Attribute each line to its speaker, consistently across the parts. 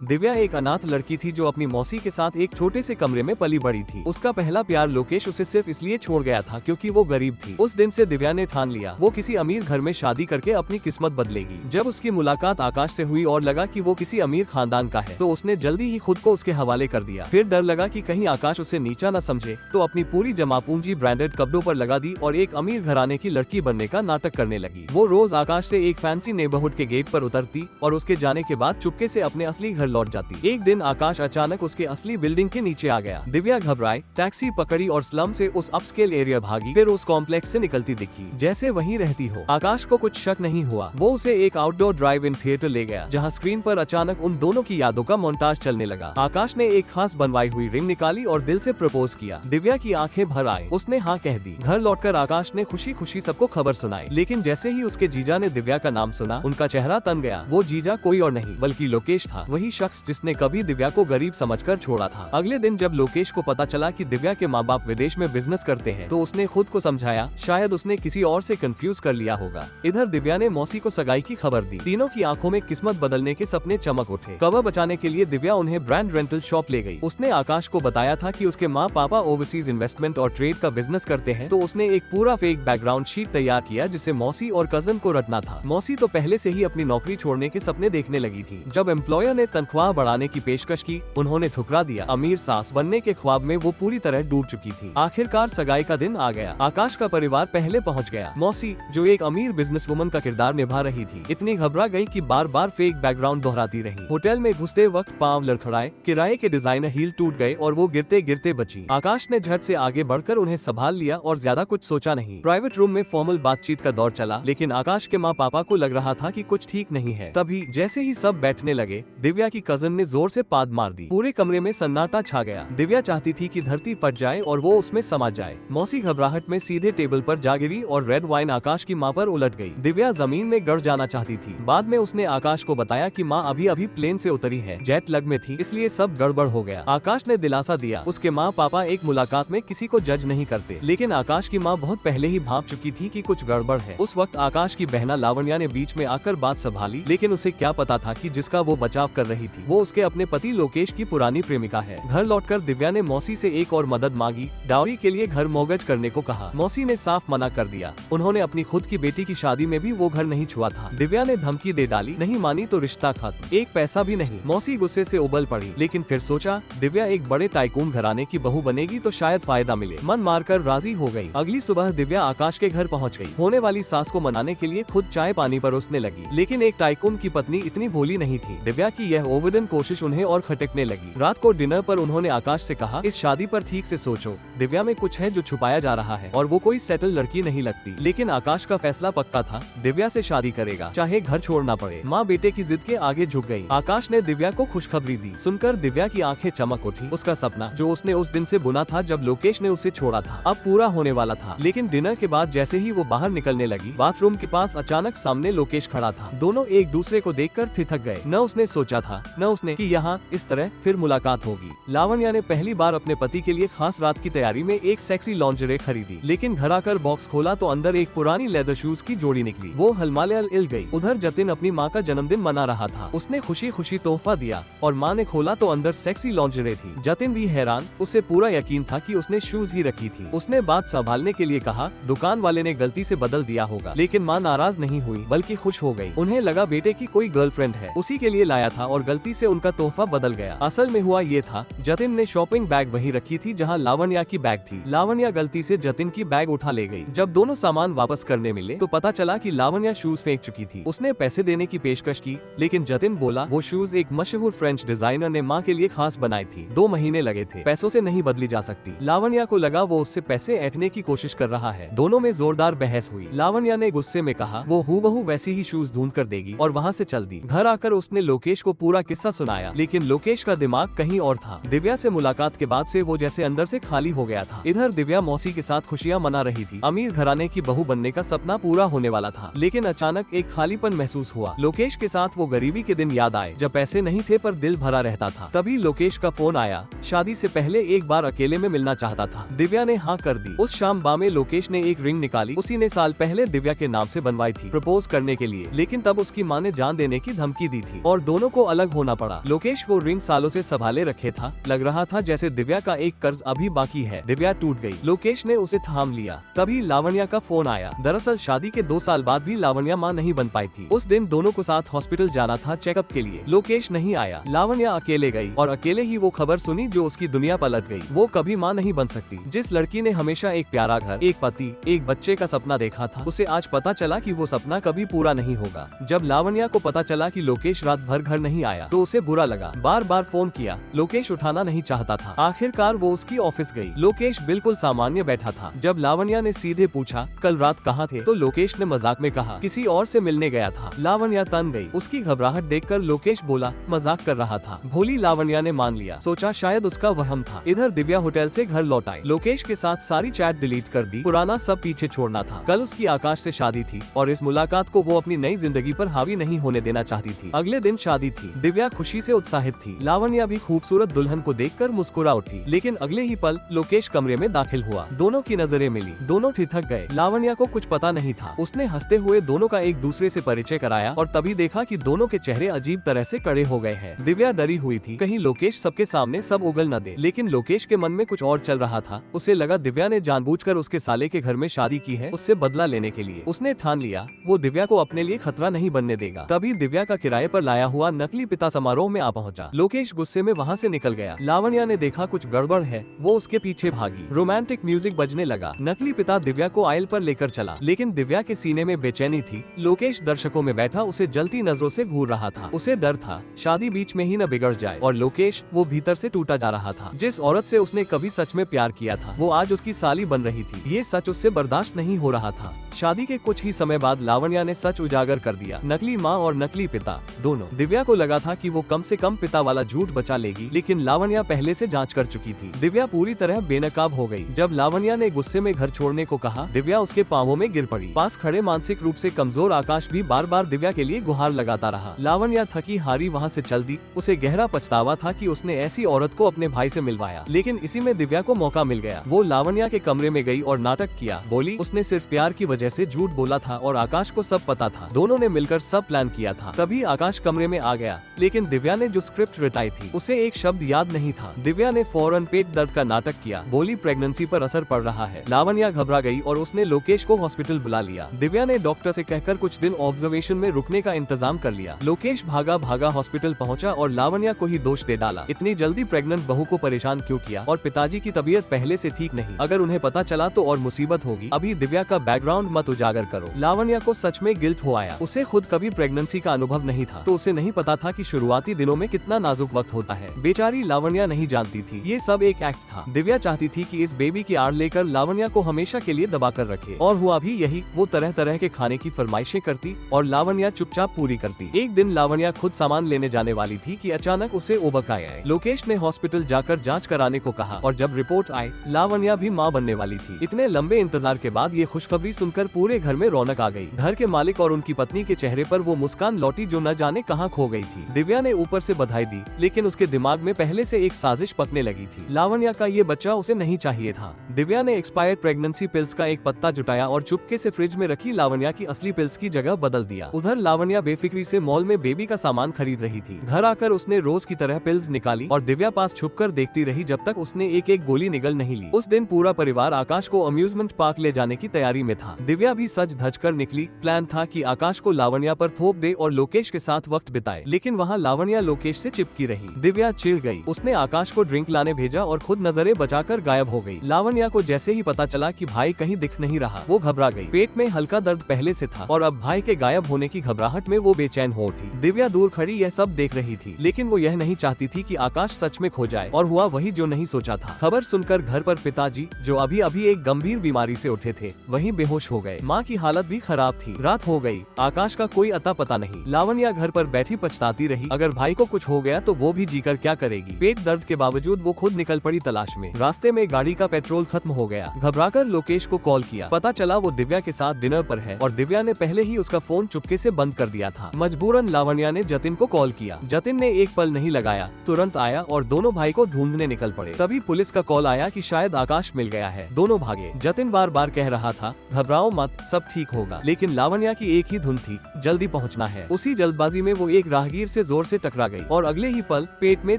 Speaker 1: दिव्या एक अनाथ लड़की थी जो अपनी मौसी के साथ एक छोटे से कमरे में पली बड़ी थी। उसका पहला प्यार लोकेश उसे सिर्फ इसलिए छोड़ गया था क्योंकि वो गरीब थी। उस दिन से दिव्या ने ठान लिया वो किसी अमीर घर में शादी करके अपनी किस्मत बदलेगी। जब उसकी मुलाकात आकाश से हुई और लगा कि वो किसी अमीर खानदान का है तो उसने जल्दी ही खुद को उसके हवाले कर दिया। फिर डर लगा कि कहीं आकाश उसे नीचा न समझे तो अपनी पूरी जमा पूंजी ब्रांडेड कपड़ों पर लगा दी और एक अमीर घराने की लड़की बनने का नाटक करने लगी। वो रोज आकाश से एक फैंसी नेबरहुड के गेट पर उतरती और उसके जाने के बाद चुपके से अपने असली घर लौट जाती। एक दिन आकाश अचानक उसके असली बिल्डिंग के नीचे आ गया। दिव्या घबराई, टैक्सी पकड़ी और स्लम से उस अपस्केल एरिया भागी। फिर उस कॉम्प्लेक्स से निकलती दिखी जैसे वहीं रहती हो। आकाश को कुछ शक नहीं हुआ। वो उसे एक आउटडोर ड्राइव इन थिएटर ले गया जहां स्क्रीन पर अचानक उन दोनों की यादों का मोन्टाज चलने लगा। आकाश ने एक खास बनवाई हुई रिंग निकाली और दिल से प्रपोज किया। दिव्या की आंखें भर आई, उसने हाँ कह दी। घर लौटकर आकाश ने खुशी खुशी सबको खबर सुनाई, लेकिन जैसे ही उसके जीजा ने दिव्या का नाम सुना उनका चेहरा तन गया। वो जीजा कोई और नहीं बल्कि लोकेश था, वही शख्स जिसने कभी दिव्या को गरीब समझकर छोड़ा था। अगले दिन जब लोकेश को पता चला कि दिव्या के माँ बाप विदेश में बिजनेस करते हैं तो उसने खुद को समझाया शायद उसने किसी और से कंफ्यूज कर लिया होगा। इधर दिव्या ने मौसी को सगाई की खबर दी। तीनों की आंखों में किस्मत बदलने के सपने चमक उठे। कवर बचाने के लिए दिव्या उन्हें ब्रांड रेंटल शॉप ले गई। उसने आकाश को बताया था कि उसके माँ पापा ओवरसीज इन्वेस्टमेंट और ट्रेड का बिजनेस करते हैं तो उसने एक पूरा फेक बैकग्राउंड शीट तैयार किया जिसे मौसी और कजन को रटना था। मौसी तो पहले से ही अपनी नौकरी छोड़ने के सपने देखने लगी थी। जब एम्प्लॉयर ने तनख्वाह बढ़ाने की पेशकश की उन्होंने ठुकरा दिया। अमीर सास बनने के ख्वाब में वो पूरी तरह डूब चुकी थी। आखिरकार सगाई का दिन आ गया। आकाश का परिवार पहले पहुंच गया। मौसी जो एक अमीर बिजनेसवुमन का किरदार निभा रही थी इतनी घबरा गई कि बार बार फेक बैकग्राउंड दोहराती रही। होटल में घुसते वक्त पांव लड़खड़ाए, किराए के डिजाइनर हील टूट गए और वो गिरते गिरते बची। आकाश ने झट से आगे बढ़कर उन्हें संभाल लिया और ज्यादा कुछ सोचा नहीं। प्राइवेट रूम में फॉर्मल बातचीत का दौर चला, लेकिन आकाश के माँ पापा को लग रहा था कि कुछ ठीक नहीं है। तभी जैसे ही सब बैठने लगे दिव्या की कजन ने जोर से पाद मार दी। पूरे कमरे में सन्नाटा छा गया। दिव्या चाहती थी कि धरती फट जाए और वो उसमें समा जाए। मौसी घबराहट में सीधे टेबल पर जा गिरी और रेड वाइन आकाश की माँ पर उलट गई। दिव्या जमीन में गड़ जाना चाहती थी। बाद में उसने आकाश को बताया कि माँ अभी अभी प्लेन से उतरी है, जेट लग में थी इसलिए सब गड़बड़ हो गया। आकाश ने दिलासा दिया उसके माँ पापा एक मुलाकात में किसी को जज नहीं करते, लेकिन आकाश की माँ बहुत पहले ही भाप चुकी थी कि कुछ गड़बड़ है। उस वक्त आकाश की बहना लावण्या ने बीच में आकर बात संभाली, लेकिन उसे क्या पता था कि जिसका वो बचाव कर रही थी वो उसके अपने पति लोकेश की पुरानी प्रेमिका है। घर लौटकर दिव्या ने मौसी से एक और मदद मांगी, डाउरी के लिए घर मोर्गेज करने को कहा। मौसी ने साफ मना कर दिया। उन्होंने अपनी खुद की बेटी की शादी में भी वो घर नहीं छुआ था। दिव्या ने धमकी दे डाली, नहीं मानी तो रिश्ता खत्म, एक पैसा भी नहीं। मौसी गुस्से से उबल पड़ी, लेकिन फिर सोचा दिव्या एक बड़े टाइकून घराने की बहू बनेगी तो शायद फायदा मिले। मन मारकर राजी हो गई। अगली सुबह दिव्या आकाश के घर पहुंच गई। होने वाली सास को मनाने के लिए खुद चाय पानी परोसने लगी, लेकिन एक टाइकून की पत्नी इतनी भोली नहीं थी। दिव्या की यह ओवरडन कोशिश उन्हें और खटकने लगी। रात को डिनर पर उन्होंने आकाश से कहा, इस शादी पर ठीक से सोचो, दिव्या में कुछ है जो छुपाया जा रहा है और वो कोई सेटल लड़की नहीं लगती। लेकिन आकाश का फैसला पक्का था, दिव्या से शादी करेगा चाहे घर छोड़ना पड़े। माँ बेटे की जिद के आगे झुक गई। आकाश ने दिव्या को खुशखबरी दी। सुनकर दिव्या की आंखें चमक उठी। उसका सपना जो उसने उस दिन से बुना था जब लोकेश ने उसे छोड़ा था अब पूरा होने वाला था। लेकिन डिनर के बाद जैसे ही वो बाहर निकलने लगी बाथरूम के पास अचानक सामने लोकेश खड़ा था। दोनों एक दूसरे को देखकर थिथक गए। न उसने सोचा था न उसने कि यहाँ इस तरह फिर मुलाकात होगी। लावण्या ने पहली बार अपने पति के लिए खास रात की तैयारी में एक सेक्सी लॉन्जरे खरीदी, लेकिन घर आकर बॉक्स खोला तो अंदर एक पुरानी लेदर शूज की जोड़ी निकली। वो हलमाल इल गई। उधर जतिन अपनी माँ का जन्मदिन मना रहा था। उसने खुशी खुशी तोहफा दिया और माँ ने खोला तो अंदर सेक्सी लॉन्जरे थी। जतिन भी हैरान, उसे पूरा यकीन था कि उसने शूज ही रखी थी। उसने बात संभालने के लिए कहा, दुकान वाले ने गलती से बदल दिया होगा। लेकिन माँ नाराज नहीं हुई बल्कि खुश हो गई। उन्हें लगा बेटे की कोई गर्लफ्रेंड है, उसी के लिए लाया था और गलती से उनका तोहफा बदल गया। असल में हुआ ये था, जतिन ने शॉपिंग बैग वहीं रखी थी जहाँ लावण्या की बैग थी। लावण्या गलती से जतिन की बैग उठा ले गई। जब दोनों सामान वापस करने मिले तो पता चला कि लावण्या शूज फेंक चुकी थी। उसने पैसे देने की पेशकश की, लेकिन जतिन बोला वो शूज एक मशहूर फ्रेंच डिजाइनर ने माँ के लिए खास बनाई थी। 2 महीने लगे थे, पैसों से नहीं बदली जा सकती। लावण्या को लगा वो उससे पैसे ऐंठने की कोशिश कर रहा है। दोनों में जोरदार बहस हुई। लावण्या ने गुस्से में कहा वो हूबहू वैसी ही शूज ढूंढ कर देगी और वहाँ से चल दी। घर आकर उसने लोकेश को पूरा किस्सा सुनाया, लेकिन लोकेश का दिमाग कहीं और था। दिव्या से मुलाकात के बाद से वो जैसे अंदर से खाली हो गया था। इधर दिव्या मौसी के साथ खुशियाँ मना रही थी। अमीर घराने की बहू बनने का सपना पूरा होने वाला था, लेकिन अचानक एक खालीपन महसूस हुआ। लोकेश के साथ वो गरीबी के दिन याद आए जब पैसे नहीं थे पर दिल भरा रहता था। तभी लोकेश का फोन आया। शादी से पहले एक बार अकेले में मिलना चाहता था। दिव्या ने हाँ कर दी। उस शाम बामे लोकेश ने एक रिंग निकाली। उसी ने साल पहले दिव्या के नाम से बनवाई थी प्रपोज करने के लिए, लेकिन तब उसकी माँ ने जान देने की धमकी दी थी और दोनों को अलग होना पड़ा। लोकेश वो रिंग सालों से संभाले रखे था, लग रहा था जैसे दिव्या का एक कर्ज अभी बाकी है। दिव्या टूट गई। लोकेश ने उसे थाम लिया। तभी लावण्या का फोन आया। दरअसल शादी के 2 साल बाद भी लावण्या मां नहीं बन पाई थी। उस दिन दोनों को साथ हॉस्पिटल जाना था चेकअप के लिए। लोकेश नहीं आया। लावण्या अकेले गई और अकेले ही वो खबर सुनी जो उसकी दुनिया पलट गई। वो कभी मां नहीं बन सकती। जिस लड़की ने हमेशा एक प्यारा घर, एक पति, एक बच्चे का सपना देखा था, उसे आज पता चला कि वो सपना कभी पूरा नहीं होगा। जब लावण्या को पता चला कि लोकेश रात भर घर नहीं आया तो उसे बुरा लगा। बार बार फोन किया, लोकेश उठाना नहीं चाहता था। आखिरकार वो उसकी ऑफिस गई। लोकेश बिल्कुल सामान्य बैठा था। जब लावण्या ने सीधे पूछा कल रात कहाँ थे, तो लोकेश ने मजाक में कहा किसी और से मिलने गया था। लावण्या तन गई। उसकी घबराहट देखकर लोकेश बोला मजाक कर रहा था। भोली लावण्या ने मान लिया, सोचा शायद उसका वहम था। इधर दिव्या होटल से घर लौट आई। लोकेश के साथ सारी चैट डिलीट कर दी। पुराना सब पीछे छोड़ना था। कल उसकी आकाश से शादी थी और इस मुलाकात को वो अपनी नई जिंदगी पर हावी नहीं होने देना चाहती थी। अगले दिन शादी थी। दिव्या खुशी से उत्साहित थी। लावण्या भी खूबसूरत दुल्हन को देखकर मुस्कुरा उठी। लेकिन अगले ही पल लोकेश कमरे में दाखिल हुआ। दोनों की नजरें मिली। दोनों ठिठक गए। लावण्या को कुछ पता नहीं था। उसने हंसते हुए दोनों का एक दूसरे से परिचय कराया और तभी देखा कि दोनों के चेहरे अजीब तरह से कड़े हो गए हैं। दिव्या डरी हुई थी, कहीं लोकेश सबके सामने सब उगल न दे। लेकिन लोकेश के मन में कुछ और चल रहा था। उसे लगा दिव्या ने जानबूझकर उसके साले के घर में शादी की है, उससे बदला लेने के लिए। उसने ठान लिया वो दिव्या को अपने लिए खतरा नहीं बनने देगा। तभी दिव्या का किराए पर लाया हुआ नकली पिता समारोह में आ पहुंचा। लोकेश गुस्से में वहां से निकल गया। लावण्या ने देखा कुछ गड़बड़ है, वो उसके पीछे भागी। रोमांटिक म्यूजिक बजने लगा। नकली पिता दिव्या को आयल पर लेकर चला, लेकिन दिव्या के सीने में बेचैनी थी। लोकेश दर्शकों में बैठा उसे जलती नजरों से घूर रहा था। उसे डर था शादी बीच में ही न बिगड़ जाए। और लोकेश वो भीतर से टूटा जा रहा था। जिस औरत से उसने कभी सच में प्यार किया था वो आज उसकी साली बन रही थी। ये सच उससे बर्दाश्त नहीं हो रहा था। शादी के कुछ ही समय बाद लावण्या ने सच उजागर कर दिया। नकली माँ और नकली पिता दोनों। दिव्या को लगा था कि वो कम से कम पिता वाला झूठ बचा लेगी, लेकिन लावण्या पहले से जांच कर चुकी थी। दिव्या पूरी तरह बेनकाब हो गई। जब लावण्या ने गुस्से में घर छोड़ने को कहा, दिव्या उसके पांवों में गिर पड़ी। पास खड़े मानसिक रूप से कमजोर आकाश भी बार बार दिव्या के लिए गुहार लगाता रहा। लावण्या थकी हारी वहाँ से चल दी। उसे गहरा पछतावा था कि उसने ऐसी औरत को अपने भाई से मिलवाया। लेकिन इसी में दिव्या को मौका मिल गया। वो लावण्या के कमरे में गई और नाटक किया। बोली उसने सिर्फ प्यार की वजह से झूठ बोला था और आकाश को सब पता था। दोनों ने मिलकर सब प्लान किया था। तभी आकाश कमरे में आ गया, लेकिन दिव्या ने जो स्क्रिप्ट रटाई थी उसे एक शब्द याद नहीं था। दिव्या ने फौरन पेट दर्द का नाटक किया। बोली प्रेगनेंसी पर असर पड़ रहा है। लावण्या घबरा गई और उसने लोकेश को हॉस्पिटल बुला लिया। दिव्या ने डॉक्टर से कहकर कुछ दिन ऑब्जर्वेशन में रुकने का इंतजाम कर लिया। लोकेश भागा भागा हॉस्पिटल पहुंचा और लावण्या को ही दोष दे डाला। इतनी जल्दी प्रेग्नेंट बहू को परेशान क्यों किया, और पिताजी की तबीयत पहले से ठीक नहीं, अगर उन्हें पता चला तो और मुसीबत होगी। अभी दिव्या का बैकग्राउंड मत उजागर करो। लावण्या को सच में गिल्ट हो आया। उसे खुद कभी प्रेगनेंसी का अनुभव नहीं था, तो उसे नहीं पता था कि शुरुआती दिनों में कितना नाजुक वक्त होता है। बेचारी लावण्या नहीं जानती थी ये सब एक एक्ट था। दिव्या चाहती थी कि इस बेबी की आड़ लेकर लावण्या को हमेशा के लिए दबा कर रखे, और हुआ भी यही। वो तरह तरह के खाने की फरमाइशें करती और लावण्या चुपचाप पूरी करती। एक दिन लावण्या खुद सामान लेने जाने वाली थी कि अचानक उसे उबक आया। लोकेश ने हॉस्पिटल जाकर जांच कराने को कहा और जब रिपोर्ट आई लावण्या भी मां बनने वाली थी। इतने लंबे इंतजार के बाद ये खुशखबरी सुनकर पूरे घर में रौनक आ गई। घर के मालिक और उनकी पत्नी के चेहरे पर वो मुस्कान लौटी जो न जाने कहां खो गई थी। दिव्या ने ऊपर से बधाई दी, लेकिन उसके दिमाग में पहले से एक साजिश पकने लगी थी। लावण्या का ये बच्चा उसे नहीं चाहिए था। दिव्या ने एक्सपायर्ड प्रेगनेंसी पिल्स का एक पत्ता जुटाया और चुपके से फ्रिज में रखी लावण्या की असली पिल्स की जगह बदल दिया। उधर लावण्या बेफिक्री से मॉल में बेबी का सामान खरीद रही थी। घर आकर उसने रोज की तरह पिल्स निकाली और दिव्या पास छुपकर देखती रही जब तक उसने एक एक गोली निगल नहीं ली। उस दिन पूरा परिवार आकाश को अम्यूजमेंट पार्क ले जाने की तैयारी में था। दिव्या भी सज धज कर निकली। प्लान था कि आकाश को लावण्या पर थोप दे और लोकेश के साथ वक्त बिताए, लेकिन वहाँ लावण्या लोकेश से चिपकी रही। दिव्या चिढ़ गई। उसने आकाश को ड्रिंक लाने भेजा और खुद नजरें बचाकर गायब हो गई। लावण्या को जैसे ही पता चला कि भाई कहीं दिख नहीं रहा, वो घबरा गई। पेट में हल्का दर्द पहले से था और अब भाई के गायब होने की घबराहट में वो बेचैन हो उठी। दिव्या दूर खड़ी यह सब देख रही थी, लेकिन वो यह नहीं चाहती थी कि आकाश सच में खो जाए, और हुआ वही जो नहीं सोचा था। खबर सुनकर घर पर पिताजी, जो अभी अभी एक गंभीर बीमारी से उठे थे, वहीं बेहोश हो गए। माँ की हालत भी खराब थी। रात हो गई। आकाश का कोई अता पता नहीं। लावण्या घर पर बैठी पछताती रही। अगर भाई को कुछ हो गया तो वो भी जीकर क्या करेगी। पेट दर्द के बावजूद वो खुद निकल पड़ी तलाश में। रास्ते में गाड़ी का पेट्रोल खत्म हो गया। घबराकर लोकेश को कॉल किया। पता चला वो दिव्या के साथ डिनर पर है और दिव्या ने पहले ही उसका फोन चुपके से बंद कर दिया था। मजबूरन लावण्या ने जतिन को कॉल किया। जतिन ने एक पल नहीं लगाया, तुरंत आया और दोनों भाई को ढूंढने निकल पड़े। तभी पुलिस का कॉल आया कि शायद आकाश मिल गया है। दोनों भागे। जतिन बार बार कह रहा था घबराओ मत, सब ठीक होगा, लेकिन लावण्या की एक ही धुन थी, जल्दी पहुंचना है। उसी जल्दबाजी में वो एक राहगीर से जोर से टकरा गई और अगले ही पल पेट में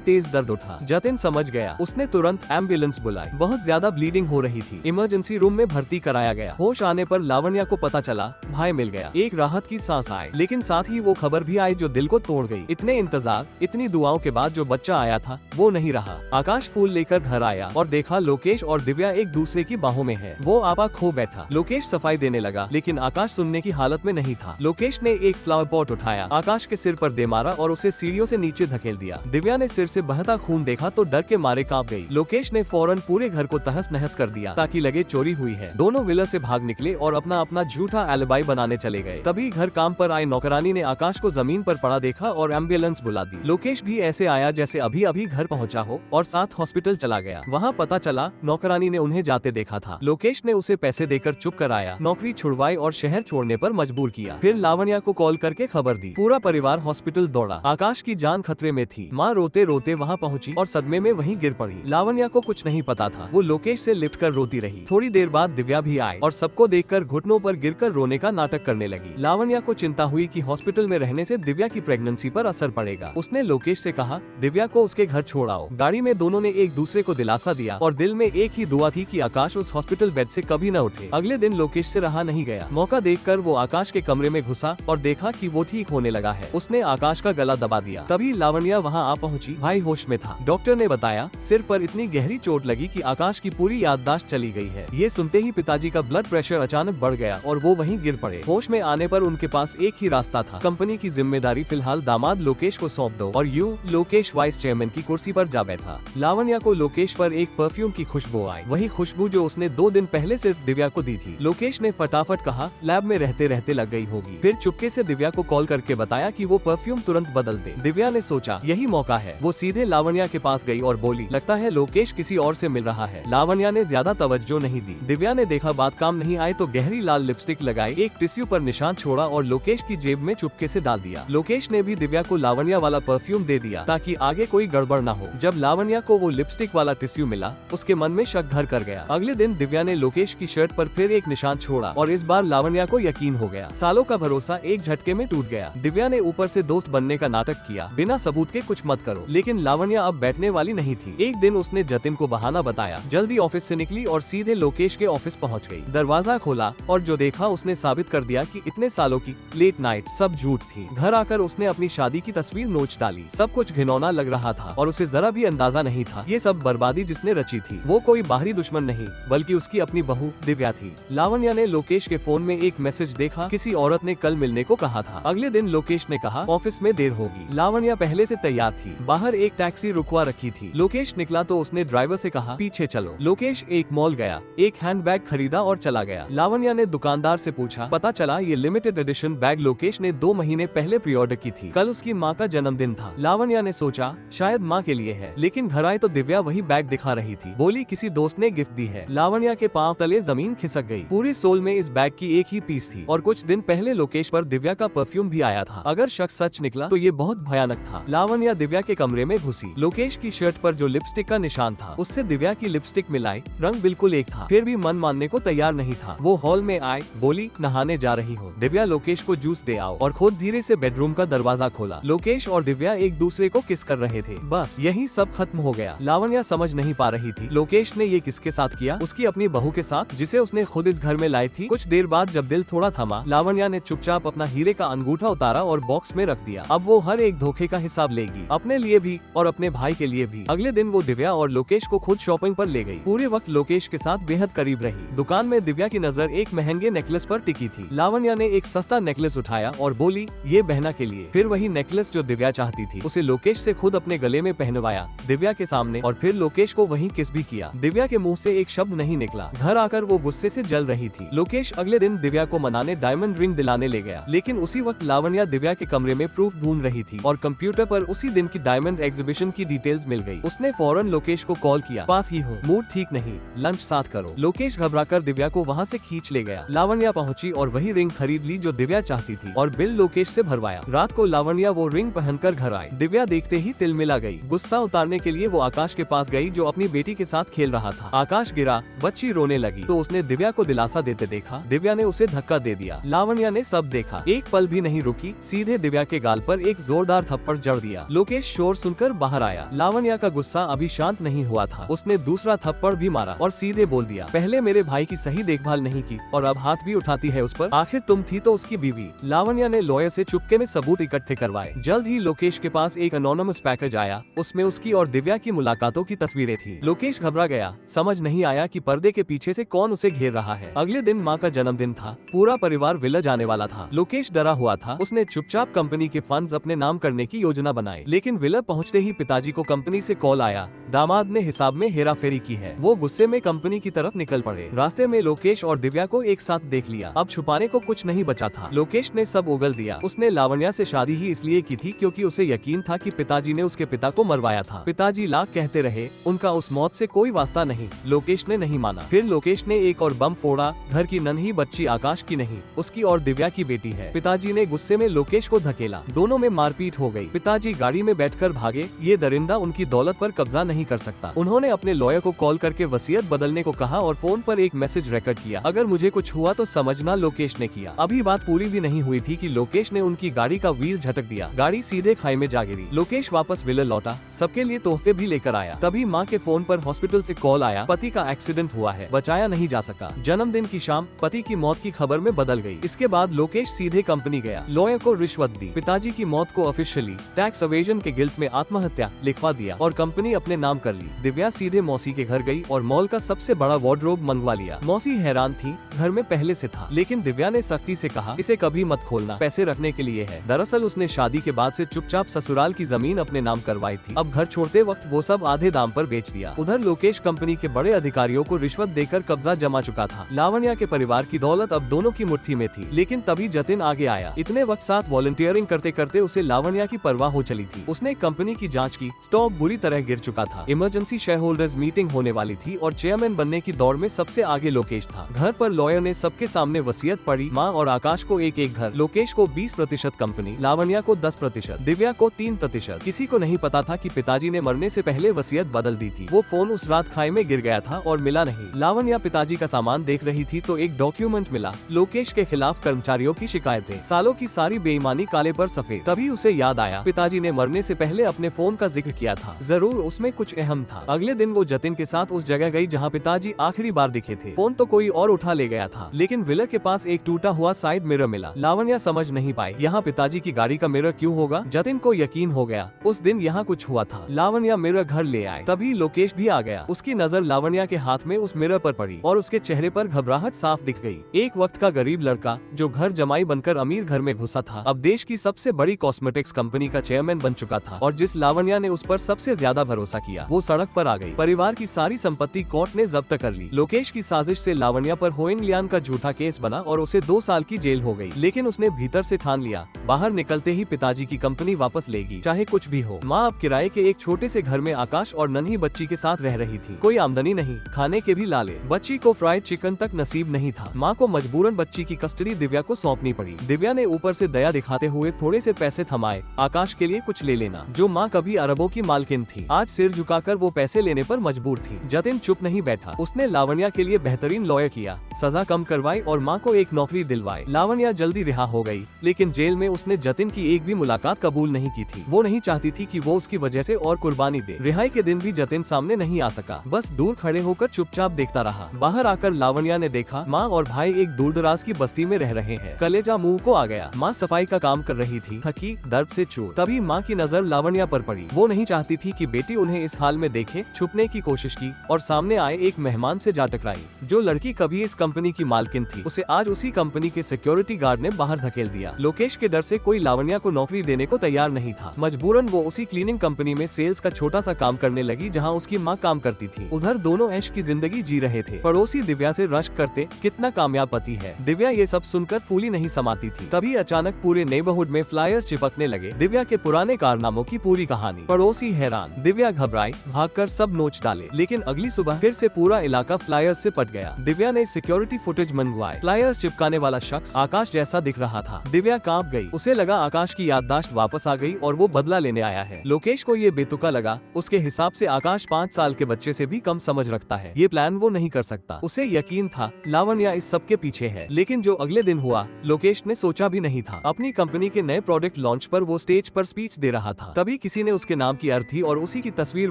Speaker 1: तेज दर्द उठा। जतिन समझ गया। उसने तुरंत एम्बुलेंस बुलाई। बहुत ज्यादा ब्लीडिंग हो रही थी। इमरजेंसी रूम में भर्ती कराया गया। होश आने पर लावण्या को पता चला भाई मिल गया। एक राहत की सांस आई, लेकिन साथ ही वो खबर भी आई जो दिल को तोड़ गई। इतने इंतजार, इतनी दुआओं के बाद जो बच्चा आया था वो नहीं रहा। आकाश फूल लेकर घर आया और देखा लोकेश और दिव्या एक दूसरे की बाहों में है। वो आपा खो बैठा। लोकेश सफाई देने लगा, लेकिन आकाश सुनने की हालत में नहीं था। लोकेश ने एक फ्लावर पॉट उठाया, आकाश के सिर पर दे मारा और उसे सीढ़ियों से नीचे धकेल दिया। दिव्या ने सिर से बहता खून देखा तो डर के मारे कांप गई। लोकेश ने फौरन पूरे घर को तहस नहस कर दिया ताकि लगे चोरी हुई है। दोनों विला से भाग निकले और अपना अपना झूठा एलिबाई बनाने चले गए। तभी घर काम पर आई नौकरानी ने आकाश को जमीन पर पड़ा देखा और एम्बुलेंस बुला दी। लोकेश भी ऐसे आया जैसे अभी अभी घर पहुंचा हो और साथ हॉस्पिटल चला गया। वहाँ पता चला नौकरानी ने उन्हें जाते देखा था। लोकेश ने उसे पैसे देकर चुप कराया, नौकरी छुड़वाई और शहर छोड़ने पर मजबूर किया। फिर लावण्या को कॉल करके खबर दी। पूरा परिवार हॉस्पिटल दौड़ा। आकाश की जान खतरे में थी। माँ रोते रोते वहाँ पहुँची और सदमे में वहीं गिर पड़ी। लावण्या को कुछ नहीं पता था। वो लोकेश से लिपट कर रोती रही। थोड़ी देर बाद दिव्या भी आई और सबको देखकर घुटनों पर गिरकर रोने का नाटक करने लगी। लावण्या को चिंता हुई कि हॉस्पिटल में रहने से दिव्या की प्रेगनेंसी पर असर पड़ेगा। उसने लोकेश से कहा दिव्या को उसके घर छोड़ आओ। गाड़ी में दोनों ने एक दूसरे को दिलासा दिया और दिल में एक ही दुआ थी कि आकाश उस हॉस्पिटल बेड से कभी न उठे। अगले दिन लोकेश से रहा नहीं गया। मौका देखकर वो आकाश के कमरे में घुसा और देखा कि वो ठीक होने लगा है। उसने आकाश का गला दबा दिया। तभी लावण्या वहाँ आ पहुँची। भाई होश में था। डॉक्टर ने बताया सिर पर इतनी गहरी चोट लगी कि आकाश की पूरी याददाश्त चली गई है। ये सुनते ही पिताजी का ब्लड प्रेशर अचानक बढ़ गया और वो वहीं गिर पड़े। होश में आने पर उनके पास एक ही रास्ता था, कंपनी की जिम्मेदारी फिलहाल दामाद लोकेश को सौंप दो। और यूं लोकेश वाइस चेयरमैन की कुर्सी पर जा बैठा। लावण्या को लोकेश पर एक परफ्यूम की खुशबू आई, वही खुशबू जो उसने 2 दिन पहले सिर्फ दिव्या को दी थी। लोकेश ने फटाफट कहा लैब में रहते रहते लग गई होगी। फिर चुपके से दिव्या को कॉल करके बताया कि वो परफ्यूम तुरंत बदल दे। दिव्या ने सोचा यही मौका है। वो सीधे लावण्या के पास गई और बोली लगता है लोकेश किसी और से मिल रहा है। लावण्या ने ज्यादा तवज्जो नहीं दी। दिव्या ने देखा बात काम नहीं आए तो गहरी लाल लिपस्टिक लगाई, एक टिश्यू पर निशान छोड़ा और लोकेश की जेब में चुपके से डाल दिया। लोकेश ने भी दिव्या को लावण्या वाला परफ्यूम दे दिया ताकि आगे कोई गड़बड़ न हो। जब लावण्या को वो लिपस्टिक वाला टिश्यू मिला उसके मन में शक घर कर गया। अगले दिन दिव्या ने लोकेश की शर्ट पर फिर एक निशान छोड़ा और इस बार लावण्या को यकीन हो गया। सालों का भरोसा एक झटके में टूट गया। दिव्या ने ऊपर से दोस्त बनने का नाटक किया, बिना सबूत के कुछ मत करो। लेकिन लावण्या अब बैठने वाली नहीं थी। एक दिन उसने जतिन को बहाना बताया, जल्दी ऑफिस से निकली और सीधे लोकेश के ऑफिस पहुंच गई। दरवाजा खोला और जो देखा उसने साबित कर दिया कि इतने सालों की लेट नाइट सब झूठ थी। घर आकर उसने अपनी शादी की तस्वीर नोच डाली। सब कुछ घिनौना लग रहा था और उसे जरा भी अंदाजा नहीं था ये सब बर्बादी जिसने रची थी वो कोई बाहरी दुश्मन नहीं बल्कि उसकी अपनी बहू दिव्या थी। लावण्या ने लोकेश के फोन में एक मैसेज देखा, किसी औरत ने कल मिलने को कहा था। अगले दिन लोकेश ने कहा ऑफिस में देर होगी। लावण्या पहले से तैयार थी। बाहर एक टैक्सी रुकवा रखी थी। लोकेश निकला तो उसने ड्राइवर से कहा पीछे चलो। लोकेश एक मॉल गया, एक हैंडबैग खरीदा और चला गया। लावण्या ने दुकानदार से पूछा, पता चला ये लिमिटेड एडिशन बैग लोकेश ने 2 महीने पहले प्री ऑर्डर की थी। कल उसकी माँ का जन्मदिन था। लावण्या ने सोचा शायद माँ के लिए है, लेकिन घर आए तो दिव्या वही बैग दिखा रही थी। बोली किसी दोस्त ने गिफ्ट दी है। लावण्या के पांव तले जमीन खिसक गई। पूरे सोल में इस बैग की एक ही पीस थी और कुछ दिन पहले लोकेश पर दिव्या का परफ्यूम भी आया था। अगर शख्स सच निकला तो ये बहुत भयानक था। लावण्या दिव्या के कमरे में घुसी। लोकेश की शर्ट पर जो लिपस्टिक का निशान था उससे दिव्या की लिपस्टिक मिलाई, रंग बिल्कुल एक था। फिर भी मन मानने को तैयार नहीं था। वो हॉल में आए, बोली नहाने जा रही हूँ। दिव्या लोकेश को जूस दे आओ और खुद धीरे से बेडरूम का दरवाजा खोला। लोकेश और दिव्या एक दूसरे को किस कर रहे थे। बस यही सब खत्म हो गया। लावण्या समझ नहीं पा रही थी लोकेश ने ये किसके साथ किया, उसकी अपनी बहू के साथ जिसे उसने खुद इस घर में लाई थी। कुछ देर बाद जब दिल थोड़ा थमा, लावण्या ने चुपचाप अपना हीरे का अंगूठा उतारा और बॉक्स में रख दिया। अब वो हर एक धोखे का हिसाब लेगी, अपने लिए भी और अपने भाई के लिए भी। अगले दिन वो दिव्या और लोकेश को खुद शॉपिंग पर ले गई। पूरे वक्त लोकेश के साथ बेहद करीब रही। दुकान में दिव्या की नजर एक महंगे नेकलेस पर टिकी थी। लावण्या ने एक सस्ता नेकलेस उठाया और बोली ये बहना के लिए। फिर वही नेकलेस जो दिव्या चाहती थी उसे लोकेश से खुद अपने गले में पहनवाया दिव्या के सामने और फिर लोकेश को वहीं किस भी किया। दिव्या के मुंह से एक शब्द नहीं निकला। घर आकर वो गुस्से से जल रही थी। लोकेश अगले दिन दिव्या को मनाने डायमंड रिंग दिलाने ले गया, लेकिन उसी वक्त लावण्या दिव्या के कमरे में प्रूफ ढूंढ रही थी और कंप्यूटर पर उसी दिन की डायमंड एग्जीबिशन की डिटेल्स मिल गई। उसने फौरन लोकेश को कॉल किया, पास ही हो, मूड ठीक नहीं, लंच साथ करो। लोकेश घबराकर दिव्या को वहाँ से खींच ले गया। लावण्या पहुँची और वही रिंग खरीद ली जो दिव्या चाहती थी और बिल लोकेश से भरवाया। रात को लावण्या वो रिंग पहनकर घर आई। दिव्या देखते ही तिलमिला गई। गुस्सा उतारने के लिए वो आकाश के पास गई जो अपनी बेटी के साथ खेल रहा था। आकाश गिरा, बच्ची रोने लगी तो उसने दिव्या को दिलासा देते देखा। दिव्या ने उसे धक्का दे दिया। लावण्या ने सब देखा, एक पल भी नहीं रुकी, सीधे दिव्या के गाल पर एक एक जोरदार थप्पड़ जड़ दिया। लोकेश शोर सुनकर बाहर आया। लावण्या का गुस्सा अभी शांत नहीं हुआ था। उसने दूसरा थप्पड़ भी मारा और सीधे बोल दिया, पहले मेरे भाई की सही देखभाल नहीं की और अब हाथ भी उठाती है उस पर। आखिर तुम थी तो उसकी बीवी। लावण्या ने लॉयर से चुपके में सबूत इकट्ठे करवाए। जल्द ही लोकेश के पास एक अनोनिमस पैकेज आया। उसमें उसकी और दिव्या की मुलाकातों की तस्वीरें थी। लोकेश घबरा गया। समझ नहीं आया कि पर्दे के पीछे से कौन उसे घेर रहा है। अगले दिन माँ का जन्मदिन था। पूरा परिवार विला जाने वाला था। लोकेश डरा हुआ था। उसने चुपचाप कंपनी के फंड्स अपने नाम करने की योजना बनाई। लेकिन विला पहुँचते ही पिताजी को कंपनी से कॉल आया। दामाद ने हिसाब में हेराफेरी की है। वो गुस्से में कंपनी की तरफ निकल पड़े। रास्ते में लोकेश और दिव्या को एक साथ देख लिया। अब छुपाने को कुछ नहीं बचा था। लोकेश ने सब उगल दिया। उसने लावण्या से शादी ही इसलिए की थी क्योंकि उसे यकीन था कि पिताजी ने उसके पिता को मरवाया था। पिताजी लाख कहते रहे, उनका उस मौत से कोई वास्ता नहीं। लोकेश ने नहीं माना। फिर लोकेश ने एक और बम फोड़ा। घर की नन्ही बच्ची आकाश की नहीं, उसकी और दिव्या की बेटी है। पिताजी ने गुस्से में लोकेश को धकेला। दोनों में मारपीट हो गई। पिताजी गाड़ी में बैठकर भागे। ये दरिंदा उनकी दौलत पर कब्जा नहीं कर सकता। उन्होंने अपने लॉयर को कॉल करके वसीयत बदलने को कहा और फोन पर एक मैसेज रिकॉर्ड किया, अगर मुझे कुछ हुआ तो समझना लोकेश ने किया। अभी बात पूरी भी नहीं हुई थी कि लोकेश ने उनकी गाड़ी का व्हील झटक दिया। गाड़ी सीधे खाई में जा गिरी। लोकेश वापस विला लौटा। सबके लिए तोहफे भी लेकर आया। तभी माँ के फोन पर हॉस्पिटल से कॉल आया, पति का एक्सीडेंट हुआ है, बचाया नहीं जा सका। जन्मदिन की शाम पति की मौत की खबर में बदल गई। इसके बाद लोकेश सीधे कंपनी गया। लॉयर को रिश्वत दी। पिताजी की मौत को ऑफिशियली टैक्स एवेजन के गिल्ट में आत्महत्या लिखवा दिया और कंपनी अपने नाम कर ली। दिव्या सीधे मौसी के घर गई और मॉल का सबसे बड़ा वार्डरोब मंगवा लिया। मौसी हैरान थी, घर में पहले से था, लेकिन दिव्या ने सख्ती से कहा, इसे कभी मत खोलना, पैसे रखने के लिए है। दरअसल उसने शादी के बाद से चुपचाप ससुराल की जमीन अपने नाम करवाई थी। अब घर छोड़ते वक्त वो सब आधे दाम पर बेच दिया। उधर लोकेश कंपनी के बड़े अधिकारियों को रिश्वत देकर कब्जा जमा चुका था। लावण्या के परिवार की दौलत अब दोनों की मुट्ठी में थी। लेकिन तभी जतिन आगे आया। इतने वक्त साथ वॉलंटियरिंग करते करते उसे लावण्या की परवाह हो चली थी। उसने कंपनी की जांच की। स्टॉक बुरी तरह गिर चुका था। इमरजेंसी शेयर होल्डर्स मीटिंग होने वाली थी और चेयरमैन बनने की दौड़ में सबसे आगे लोकेश था। घर पर लॉयर ने सबके सामने वसीयत पढ़ी। माँ और आकाश को एक एक घर, लोकेश को 20% कंपनी, लावण्या को 10%, दिव्या को 3%। किसी को नहीं पता था कि पिताजी ने मरने से पहले वसीयत बदल दी थी। वो फोन उस रात खाई में गिर गया था और मिला नहीं। लावण्या पिताजी का सामान देख रही थी तो एक डॉक्यूमेंट मिला। लोकेश के खिलाफ कर्मचारियों की शिकायतें, सालों की सारी बेईमानी काले पर सफेद। तभी उसे याद आया, पिताजी ने मरने से पहले अपने फोन का जिक्र किया था। जरूर उसमें कुछ अहम था। अगले दिन वो जतिन के साथ उस जगह गई जहाँ पिताजी आखिरी बार दिखे थे। फोन तो कोई और उठा ले गया था, लेकिन विला के पास एक टूटा हुआ साइड मिरर मिला। लावण्या समझ नहीं पाई, यहाँ पिताजी की गाड़ी का मिरर क्यों होगा। जतिन को यकीन हो गया, उस दिन यहाँ कुछ हुआ था। लावण्या मिरर घर ले आए। तभी लोकेश भी आ गया। उसकी नजर लावण्या के हाथ में उस मिरर पर पड़ी और उसके चेहरे पर घबराहट साफ दिख गई। एक वक्त का गरीब लड़का जो घर जमाई बनकर अमीर घर में घुसा था, अब देश की सबसे बड़ी कॉस्मेटिक्स कंपनी का चेयरमैन बन चुका था। और जिस लावण्या ने उस पर सबसे ज्यादा भरोसा किया, वो सड़क पर आ गई। परिवार की सारी संपत्ति कोर्ट ने जब्त कर ली। लोकेश की साजिश से लावण्या पर होइंग लियान का झूठा केस बना और उसे 2 साल की जेल हो गई। लेकिन उसने भीतर से ठान लिया, बाहर निकलते ही पिताजी की कंपनी वापस लेगी, चाहे कुछ भी हो। माँ अब किराए के एक छोटे से घर में आकाश और नन्ही बच्ची के साथ रह रही थी। कोई आमदनी नहीं, खाने के भी लाले। बच्ची को फ्राइड चिकन तक नसीब नहीं था। माँ को मजबूरन बच्ची की कस्टडी दिव्या को सौंपनी पड़ी। दिव्या ने ऊपर से दया दिखाते हुए थोड़े से पैसे थमाए, आकाश के लिए कुछ ले लेना। जो माँ कभी अरबों की मालकिन थी, आज सिर झुकाकर वो पैसे लेने पर मजबूर थी। जतिन चुप नहीं बैठा। उसने लावण्या के लिए बेहतरीन लॉयर किया, सजा कम करवाई और माँ को एक नौकरी दिलवाई। लावण्या जल्दी रिहा हो गई, लेकिन जेल में उसने जतिन की एक भी मुलाकात कबूल नहीं की थी। वो नहीं चाहती थी कि वो उसकी वजह से और कुर्बानी दे। रिहाई के दिन भी जतिन सामने नहीं आ सका, बस दूर खड़े होकर चुपचाप देखता रहा। बाहर आकर लावण्या ने देखा, माँ और भाई एक दूरदराज की बस्ती में रह रहे हैं। कलेजा मुंह को आ गया। माँ सफाई का काम कर रही थी, थकी, दर्द से चूर। तभी माँ की नजर लावण्या पर पड़ी। वो नहीं चाहती थी कि बेटी उन्हें इस हाल में देखे। छुपने की कोशिश की और सामने आए एक मेहमान से जा टकराई। जो लड़की कभी इस कंपनी की मालकिन थी, उसे आज उसी कंपनी के सिक्योरिटी गार्ड ने बाहर धकेल दिया। लोकेश के डर से कोई लावण्या को नौकरी देने को तैयार नहीं था। मजबूरन वो उसी क्लीनिंग कंपनी में सेल्स का छोटा सा काम करने लगी जहाँ उसकी माँ काम करती थी। उधर दोनों ऐश की जिंदगी जी रहे थे। पड़ोसी दिव्या से रश्क करते, कितना कामयाब पति है। दिव्या ये सब सुनकर फूली नहीं समाती थी। तभी अचानक पूरे नेबरहुड में फ्लायर्स चिपकने लगे, दिव्या के पुराने कारनामों की पूरी कहानी। पड़ोसी हैरान, दिव्या घबराई। करवाई, भागकर सब नोच डाले। लेकिन अगली सुबह फिर से पूरा इलाका फ्लायर्स से पट गया। दिव्या ने सिक्योरिटी फुटेज मंगवाए। फ्लायर्स चिपकाने वाला शख्स आकाश जैसा दिख रहा था। दिव्या कांप गई। उसे लगा आकाश की याददाश्त वापस आ गई और वो बदला लेने आया है। लोकेश को ये बेतुका लगा। उसके हिसाब से आकाश 5 साल के बच्चे से भी कम समझ रखता है। ये प्लान वो नहीं कर सकता। उसे यकीन था लावण्या इस सब के पीछे है। लेकिन जो अगले दिन हुआ लोकेश ने सोचा भी नहीं था। अपनी कंपनी के नए प्रोडक्ट लॉन्च पर वो स्टेज पर स्पीच दे रहा था। तभी किसी ने उसके नाम की अर्थी और उसी की तस्वीर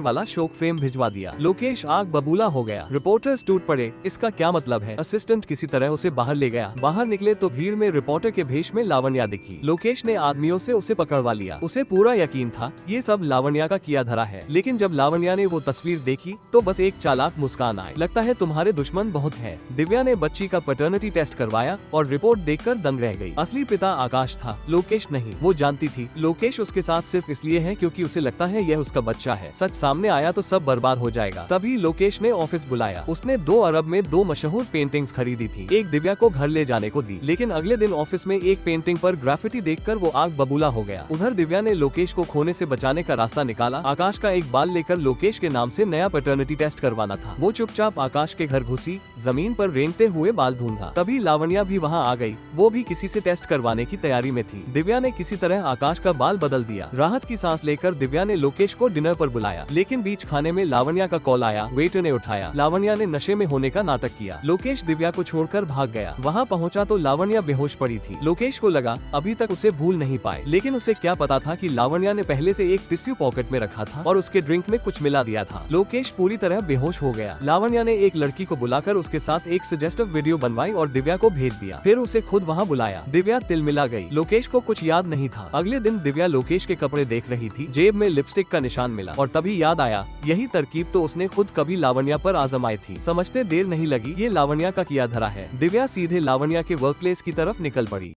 Speaker 1: वाला शोक फ्रेम भिजवा दिया। लोकेश आग बबूला हो गया। रिपोर्टर्स टूट पड़े। इसका क्या मतलब है? असिस्टेंट किसी तरह उसे बाहर ले गया। बाहर निकले तो भीड़ में रिपोर्टर के भेष में लावण्या दिखी। लोकेश ने आदमियों से उसे पकड़वा लिया। उसे पूरा यकीन था ये सब लावण्या का किया धरा है। लेकिन जब लावण्या ने वो तस्वीर देखी तो बस एक चालाक मुस्कान आई। लगता है तुम्हारे दुश्मन बहुत है। दिव्या ने बच्ची का पैटर्निटी टेस्ट करवाया और रिपोर्ट देखकर दंग रह गई। असली पिता आकाश था, लोकेश नहीं। वो जानती थी लोकेश उसके साथ सिर्फ इसलिए है क्योंकि उसे लगता है यह उसका बच्चा है। सच सामने आया तो सब बर्बाद हो जाएगा। तभी लोकेश ने ऑफिस बुलाया। उसने 2 अरब में 2 मशहूर पेंटिंग्स खरीदी थी। एक दिव्या को घर ले जाने को दी। लेकिन अगले दिन ऑफिस में एक पेंटिंग पर ग्राफिटी देखकर वो आग बबूला हो गया। उधर दिव्या ने लोकेश को खोने से बचाने का रास्ता निकाला। आकाश का एक बाल लेकर लोकेश के नाम से नया पैटर्निटी टेस्ट करवाना था। वो चुपचाप आकाश के घर घुसी, जमीन पर रेंगते हुए बाल ढूंढा। तभी लावण्या भी वहाँ आ गई। वो भी किसी से टेस्ट करवाने की तैयारी में थी। दिव्या ने किसी तरह आकाश का बाल बदल दिया। राहत की सांस लेकर दिव्या ने लोकेश को डिनर पर बुलाया। लेकिन बीच खाने में लावण्या का कॉल आया। वेटर ने उठाया। लावण्या ने नशे में होने का नाटक किया। लोकेश दिव्या को छोड़कर भाग गया। वहाँ पहुँचा तो लावण्या बेहोश पड़ी थी। लोकेश को लगा अभी तक उसे भूल नहीं पाए। लेकिन उसे क्या पता था कि लावण्या ने पहले से एक टिश्यू पॉकेट में रखा था और उसके ड्रिंक में कुछ मिला दिया था। लोकेश पूरी तरह बेहोश हो गया। लावण्या ने एक लड़की को बुलाकर उसके साथ एक सजेस्टिव वीडियो बनवाई और दिव्या को भेज दिया। फिर उसे खुद वहाँ बुलाया। दिव्या तिलमिला गई। लोकेश को कुछ याद नहीं था। अगले दिन दिव्या लोकेश के कपड़े देख रही थी। जेब में लिपस्टिक का निशान मिला और तभी याद आया यही तरकीब तो उसने खुद कभी लावण्या पर आजमाई थी। समझते देर नहीं लगी ये लावण्या का किया धरा है। दिव्या सीधे लावण्या के वर्कप्लेस की तरफ निकल पड़ी।